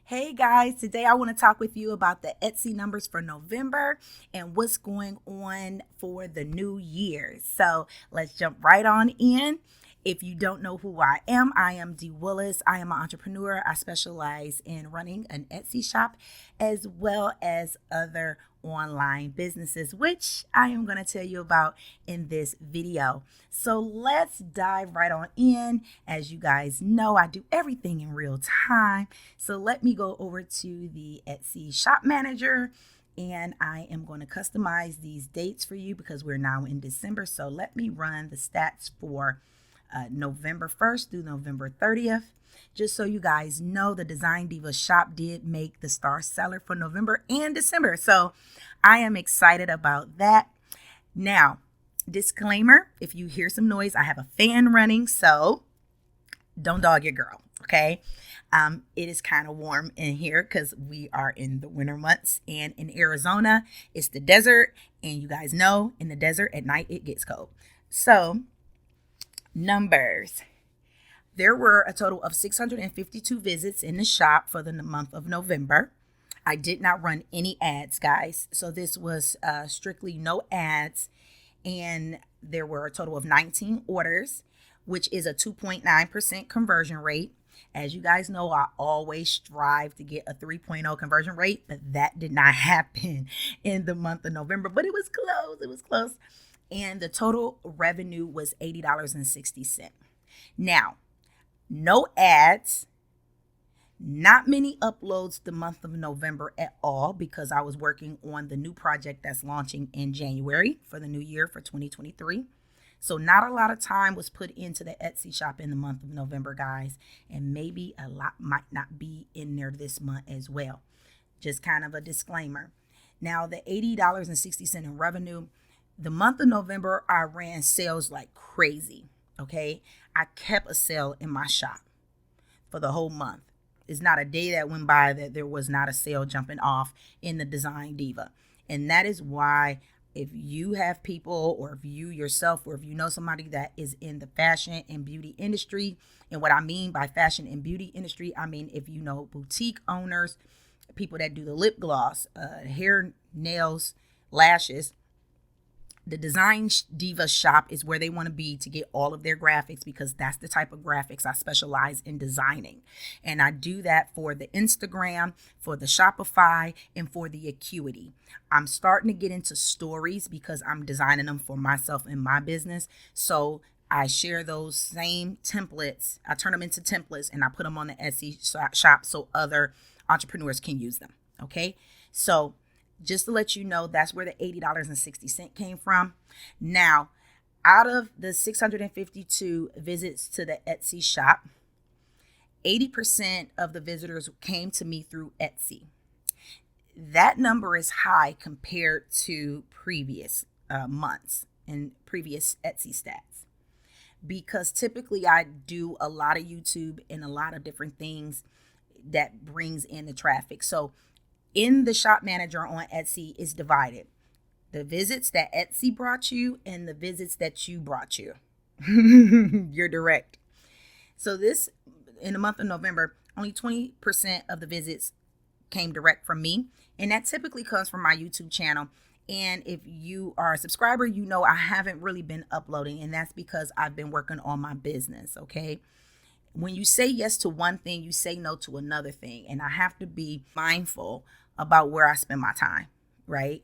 Hey guys, today I want to talk with you about the Etsy numbers for November and what's going on for the new year. So let's jump right on in. If you don't know who I am Dee Willis. I am an entrepreneur. I specialize in running an Etsy shop as well as other online businesses, which I am going to tell you about in this video. So let's dive right on in. As you guys know, I do everything in real time. So let me go over to the Etsy shop manager and I am going to customize these dates for you because we're now in December. So let me run the stats for November 1st through November 30th. Just so you guys know, the Design Diva shop did make the star seller for November and December. So I am excited about that. Now, disclaimer, if you hear some noise, I have a fan running, so don't dog your girl, okay? It is kind of warm in here because we are in the winter months, and in Arizona, it's the desert, and you guys know in the desert at night it gets cold. So, numbers. There were a total of 652 visits in the shop for the month of November. I did not run any ads, guys. So this was strictly no ads. And there were a total of 19 orders, which is a 2.9% conversion rate. As you guys know, I always strive to get a 3.0 conversion rate, but that did not happen in the month of November. But it was close. It was close. And the total revenue was $80.60. Now, no ads, not many uploads the month of November at all because I was working on the new project that's launching in January for the new year for 2023. So not a lot of time was put into the Etsy shop in the month of November, guys, and maybe a lot might not be in there this month as well. Just kind of a disclaimer. Now, the $80.60 in revenue, the month of November, I ran sales like crazy, okay? I kept a sale in my shop for the whole month. It's not a day that went by that there was not a sale jumping off in the Design Diva. And that is why if you have people or if you yourself or if you know somebody that is in the fashion and beauty industry, and what I mean by fashion and beauty industry, I mean if you know boutique owners, people that do the lip gloss, hair, nails, lashes, the Design Diva shop is where they want to be to get all of their graphics because that's the type of graphics I specialize in designing. And I do that for the Instagram, for the Shopify, and for the Acuity. I'm starting to get into stories because I'm designing them for myself and my business. So I share those same templates. I turn them into templates and I put them on the Etsy shop so other entrepreneurs can use them. Okay. So just to let you know, that's where the $80.60 came from. Now, out of the 652 visits to the Etsy shop, 80% of the visitors came to me through Etsy. That number is high compared to previous months and previous Etsy stats. Because typically I do a lot of YouTube and a lot of different things that brings in the traffic. So in the shop manager on Etsy is divided. The visits that Etsy brought you and the visits that you brought you. You're direct. So this, in the month of November, only 20% of the visits came direct from me. And that typically comes from my YouTube channel. And if you are a subscriber, you know I haven't really been uploading. And that's because I've been working on my business, okay? When you say yes to one thing, you say no to another thing. And I have to be mindful about where I spend my time, right?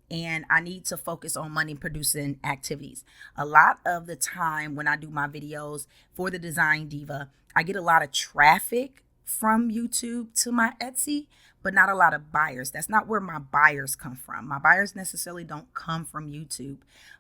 And I need to focus on money producing activities. A lot of the time when I do my videos for the Design Diva, I get a lot of traffic from YouTube to my Etsy, but not a lot of buyers. That's not where my buyers come from. My buyers necessarily don't come from YouTube,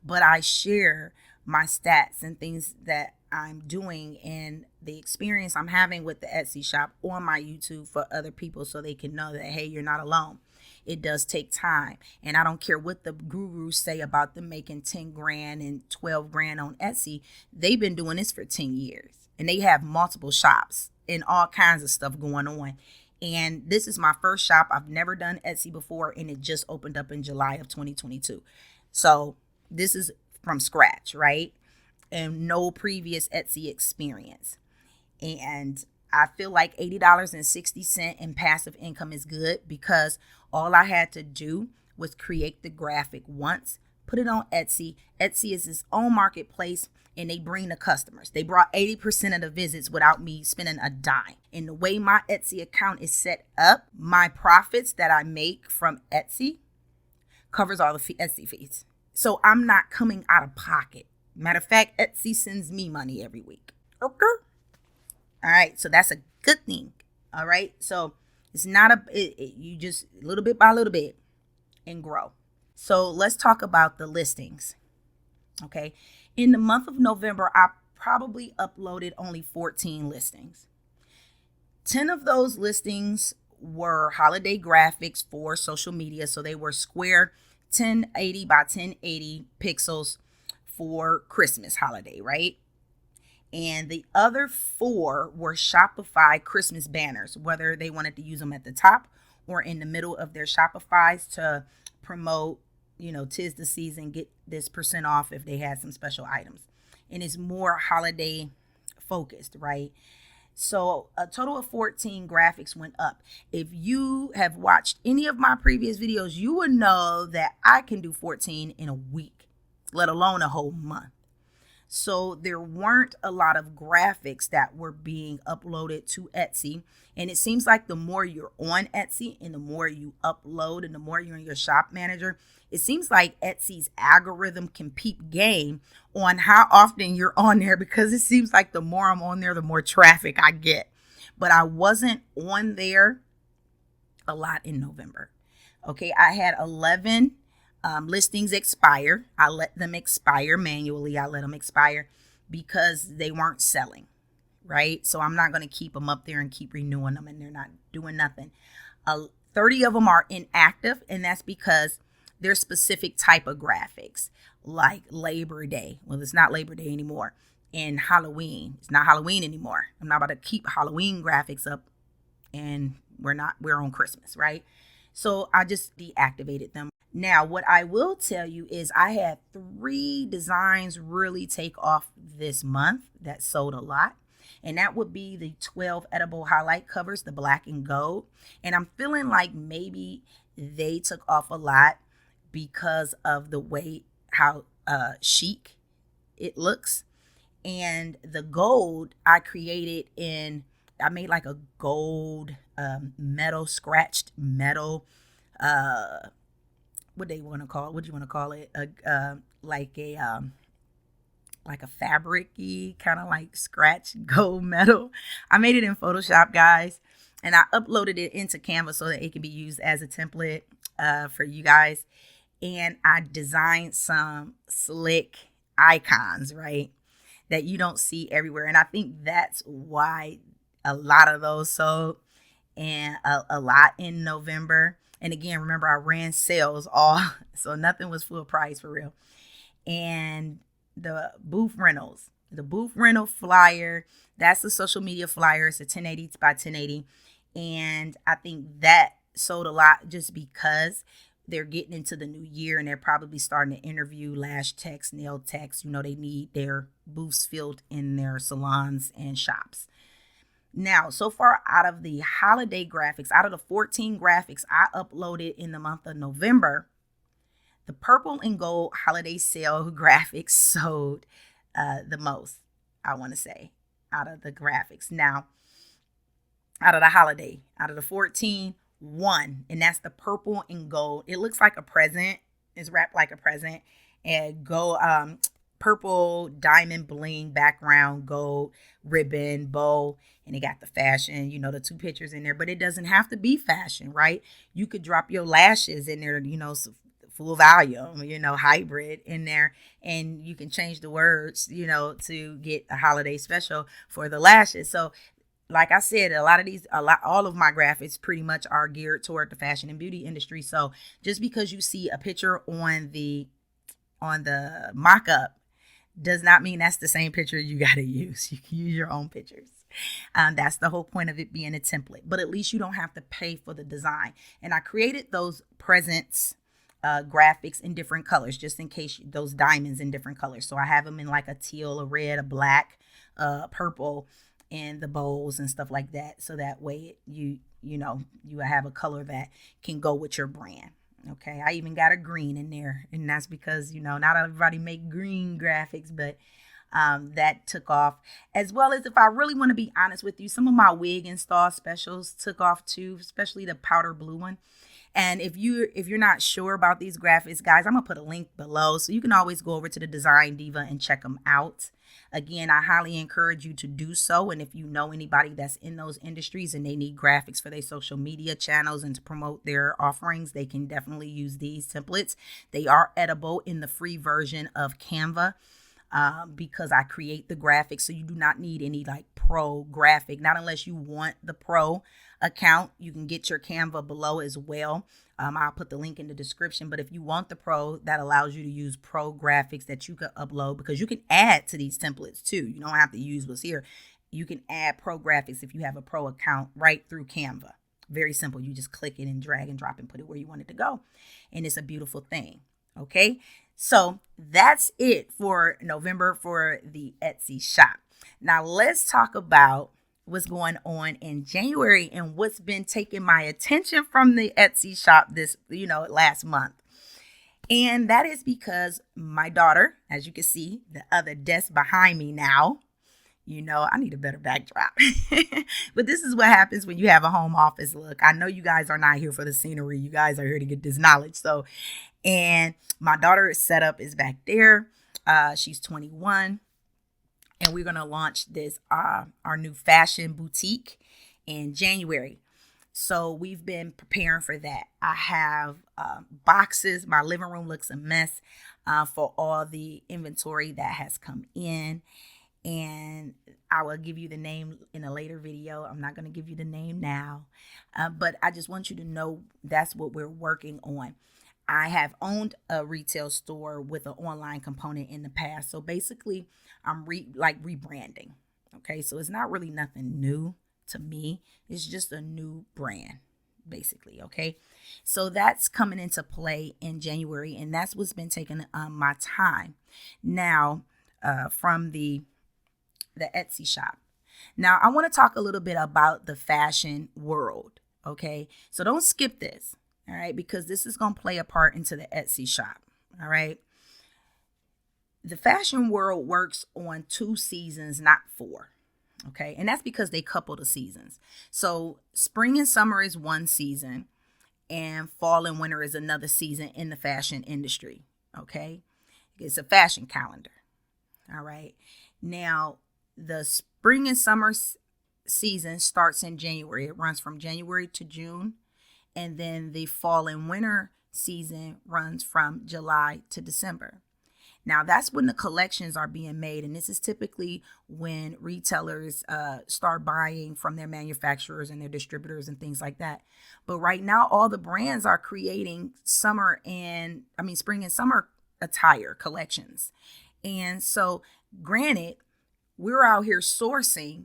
but I share my stats and things that I'm doing and the experience I'm having with the Etsy shop on my YouTube for other people so they can know that, hey, you're not alone. It does take time. And I don't care what the gurus say about them making 10 grand and 12 grand on Etsy. They've been doing this for 10 years and they have multiple shops and all kinds of stuff going on. And this is my first shop. I've never done Etsy before and it just opened up in July of 2022. So this is from scratch, right? And no previous Etsy experience. And I feel like $80.60 in passive income is good because all I had to do was create the graphic once, put it on Etsy. Etsy is its own marketplace and they bring the customers. They brought 80% of the visits without me spending a dime. And the way my Etsy account is set up, my profits that I make from Etsy covers all the Etsy fees. So I'm not coming out of pocket. Matter of fact, Etsy sends me money every week. Okay. All right. So that's a good thing. All right. So it's not you just little bit by little bit and grow. So let's talk about the listings. Okay. In the month of November, I probably uploaded only 14 listings. 10 of those listings were holiday graphics for social media. So they were square 1080 by 1080 pixels for Christmas holiday, right? And the other 4 were Shopify Christmas banners, whether they wanted to use them at the top or in the middle of their Shopifys to promote, 'tis the season, get this % off if they had some special items. And it's more holiday focused, right? So a total of 14 graphics went up. If you have watched any of my previous videos, you would know that I can do 14 in a week, let alone a whole month. So there weren't a lot of graphics that were being uploaded to Etsy. And it seems like the more you're on Etsy and the more you upload and the more you're in your shop manager, it seems like Etsy's algorithm can peep game on how often you're on there, because it seems like the more I'm on there, the more traffic I get. But I wasn't on there a lot in November. Okay, I had 11 listings expire. I let them expire manually. I let them expire because they weren't selling, right? So I'm not going to keep them up there and keep renewing them and they're not doing nothing. 30 of them are inactive, and that's because they're specific type of graphics, like Labor Day. Well, it's not Labor Day anymore. And Halloween. It's not Halloween anymore. I'm not about to keep Halloween graphics up and we're on Christmas, right? So I just deactivated them. Now, what I will tell you is I had 3 designs really take off this month that sold a lot. And that would be the 12 edible highlight covers, the black and gold. And I'm feeling like maybe they took off a lot because of the way how chic it looks. And the gold I made like a gold metal, scratched metal, what do you want to call it? Like a fabric-y, kind of like scratched gold metal. I made it in Photoshop, guys, and I uploaded it into Canva so that it can be used as a template for you guys. And I designed some slick icons, right, that you don't see everywhere. And I think that's why a lot of those sold, and a lot in November. And again, remember, I ran sales so nothing was full price for real. And the booth rental flyer, that's the social media flyer. It's a 1080 by 1080. And I think that sold a lot just because they're getting into the new year and they're probably starting to interview lash techs, nail techs. They need their booths filled in their salons and shops. Now, so far out of the holiday graphics, out of the 14 graphics I uploaded in the month of November, the purple and gold holiday sale graphics sold the most, I want to say, out of the graphics. Now, out of the 14, 1, and that's the purple and gold. It looks like a present. It's wrapped like a present. And gold, purple diamond bling background, gold ribbon, bow, and it got the fashion, the 2 pictures in there. But it doesn't have to be fashion, right? You could drop your lashes in there, full volume, hybrid in there, and you can change the words, to get a holiday special for the lashes. So like I said, all of my graphics pretty much are geared toward the fashion and beauty industry. So just because you see a picture on the mock-up does not mean that's the same picture you got to use. You can use your own pictures. That's the whole point of it being a template. But at least you don't have to pay for the design. And I created those presents graphics in different colors, just in case those diamonds in different colors. So I have them in like a teal, a red, a black, purple, and the bowls and stuff like that. So that way you have a color that can go with your brand. Okay, I even got a green in there, and that's because not everybody make green graphics, but that took off. As well as, if I really want to be honest with you, some of my wig install specials took off too, especially the powder blue one. And if you're not sure about these graphics, guys, I'm gonna put a link below, so you can always go over to the Design Diva and check them out. Again, I highly encourage you to do so. And if you know anybody that's in those industries and they need graphics for their social media channels and to promote their offerings, they can definitely use these templates. They are edible in the free version of Canva. Because I create the graphics, so you do not need any like pro graphic, not unless you want the pro account. You can get your Canva below as well. I'll put the link in the description, but if you want the pro, that allows you to use pro graphics that you can upload, because you can add to these templates too. You don't have to use what's here. You can add pro graphics if you have a pro account right through Canva. Very simple. You just click it and drag and drop and put it where you want it to go. And it's a beautiful thing. Okay. So that's it for November for the Etsy shop. Now let's talk about what's going on in January and what's been taking my attention from the Etsy shop this, last month. And that is because my daughter, as you can see, the other desk behind me now, I need a better backdrop. But this is what happens when you have a home office look. I know you guys are not here for the scenery. You guys are here to get this knowledge. And my daughter's setup is back there. She's 21. And we're going to launch this, our new fashion boutique in January. So we've been preparing for that. I have boxes. My living room looks a mess for all the inventory that has come in. And I will give you the name in a later video. I'm not going to give you the name now. But I just want you to know that's what we're working on. I have owned a retail store with an online component in the past. So basically, I'm rebranding. Okay, so it's not really nothing new to me. It's just a new brand, basically. Okay, so that's coming into play in January, and that's what's been taking my time. Now, from the Etsy shop. Now, I want to talk a little bit about the fashion world. Okay, so don't skip this. All right, because this is going to play a part into the Etsy shop. All right. The fashion world works on 2 seasons, not 4. Okay. And that's because they couple the seasons. So spring and summer is one season and fall and winter is another season in the fashion industry. Okay. It's a fashion calendar. All right. Now, the spring and summer season starts in January. It runs from January to June. And then the fall and winter season runs from July to December. Now, that's when the collections are being made. And this is typically when retailers start buying from their manufacturers and their distributors and things like that. But right now, all the brands are creating spring and summer attire collections. And so, granted, we're out here sourcing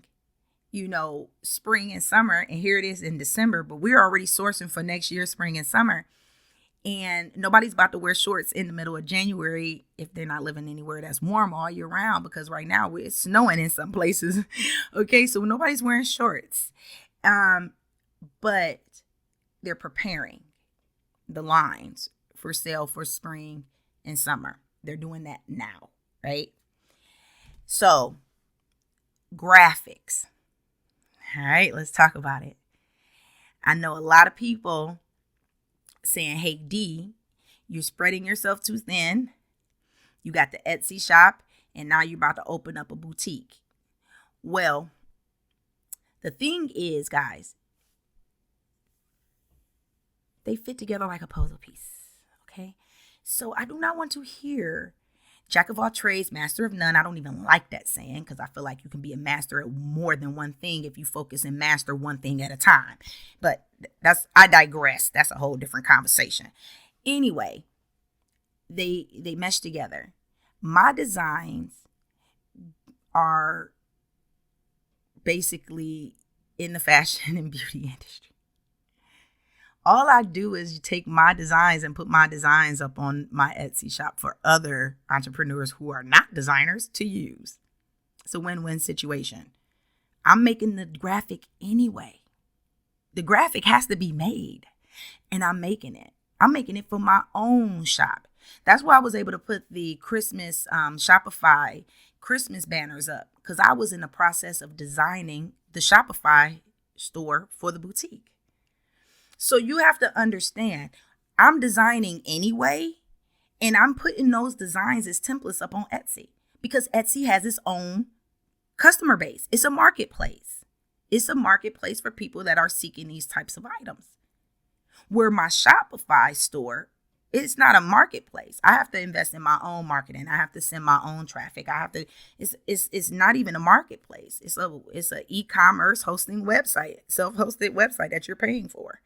spring and summer, and here it is in December, but we're already sourcing for next year, spring and summer. And nobody's about to wear shorts in the middle of January if they're not living anywhere that's warm all year round, because right now it's snowing in some places. Okay, so nobody's wearing shorts. But they're preparing the lines for sale for spring and summer. They're doing that now, right? So, graphics. All right, let's talk about it. I know a lot of people saying, hey, D, you're spreading yourself too thin. You got the Etsy shop, and now you're about to open up a boutique. Well, the thing is, guys, they fit together like a puzzle piece, okay? So I do not want to hear jack of all trades, master of none. I don't even like that saying, because I feel like you can be a master at more than one thing if you focus and master one thing at a time. But I digress. That's a whole different conversation. Anyway, they mesh together. My designs are basically in the fashion and beauty industry. All I do is take my designs and put my designs up on my Etsy shop for other entrepreneurs who are not designers to use. It's a win-win situation. I'm making the graphic anyway. The graphic has to be made, and I'm making it. I'm making it for my own shop. That's why I was able to put the Christmas Shopify Christmas banners up, because I was in the process of designing the Shopify store for the boutique. So you have to understand, I'm designing anyway, and I'm putting those designs as templates up on Etsy, because Etsy has its own customer base. It's a marketplace. It's a marketplace for people that are seeking these types of items. Where my Shopify store, it's not a marketplace. I have to invest in my own marketing. I have to send my own traffic. It's not even a marketplace. It's a e-commerce hosting website, self-hosted website that you're paying for.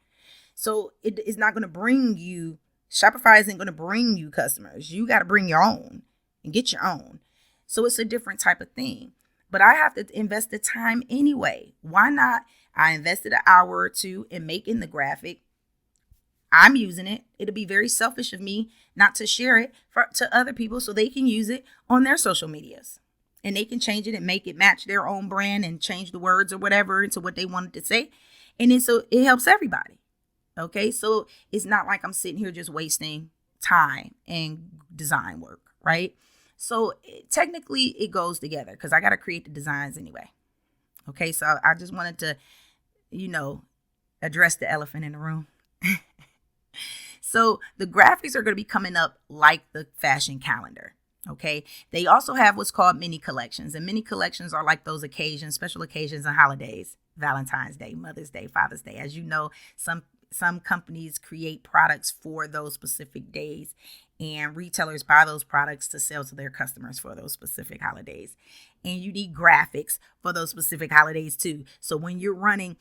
So it is not going to bring you, Shopify isn't going to bring you customers. You got to bring your own and get your own. So it's a different type of thing. But I have to invest the time anyway. Why not? I invested an hour or two in making the graphic. I'm using it. It'll be very selfish of me not to share it to other people so they can use it on their social medias. And they can change it and make it match their own brand and change the words or whatever into what they wanted to say. And then so it helps everybody. Okay, so it's not like I'm sitting here just wasting time and design work, right? So technically it goes together, because I got to create the designs anyway. Okay, so I just wanted to, address the elephant in the room. So the graphics are going to be coming up like the fashion calendar. Okay. They also have what's called mini collections, and mini collections are like those occasions, special occasions and holidays, Valentine's Day, Mother's Day, Father's Day. As you know, some companies create products for those specific days, and retailers buy those products to sell to their customers for those specific holidays. And you need graphics for those specific holidays too. So when you're running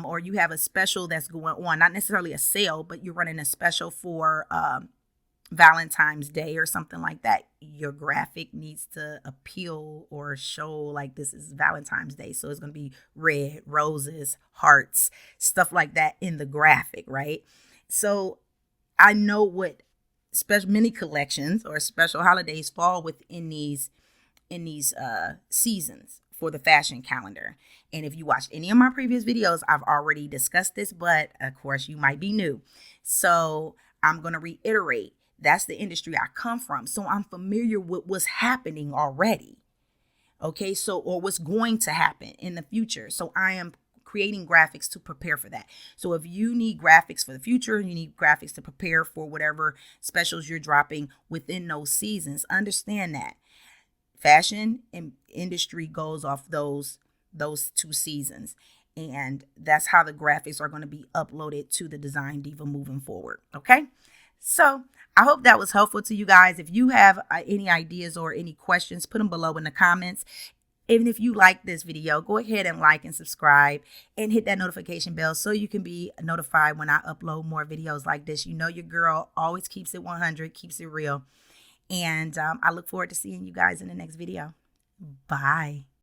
or you have a special that's going on, not necessarily a sale, but you're running a special for Valentine's Day or something like that, your graphic needs to appeal or show like this is Valentine's Day. So it's going to be red, roses, hearts, stuff like that in the graphic, right? So I know what special mini collections or special holidays fall within these seasons for the fashion calendar. And if you watched any of my previous videos, I've already discussed this, but of course you might be new. So I'm going to reiterate. That's the industry I come from. So I'm familiar with what's happening already. Okay, so, or what's going to happen in the future. So I am creating graphics to prepare for that. So if you need graphics for the future, you need graphics to prepare for whatever specials you're dropping within those seasons, understand that fashion industry goes off those 2 seasons. And that's how the graphics are going to be uploaded to the Design Diva moving forward. Okay. So I hope that was helpful to you guys. If you have any ideas or any questions, put them below in the comments. Even if you like this video, go ahead and like and subscribe and hit that notification bell so you can be notified when I upload more videos like this. You know, your girl always keeps it 100, keeps it real. And I look forward to seeing you guys in the next video. Bye.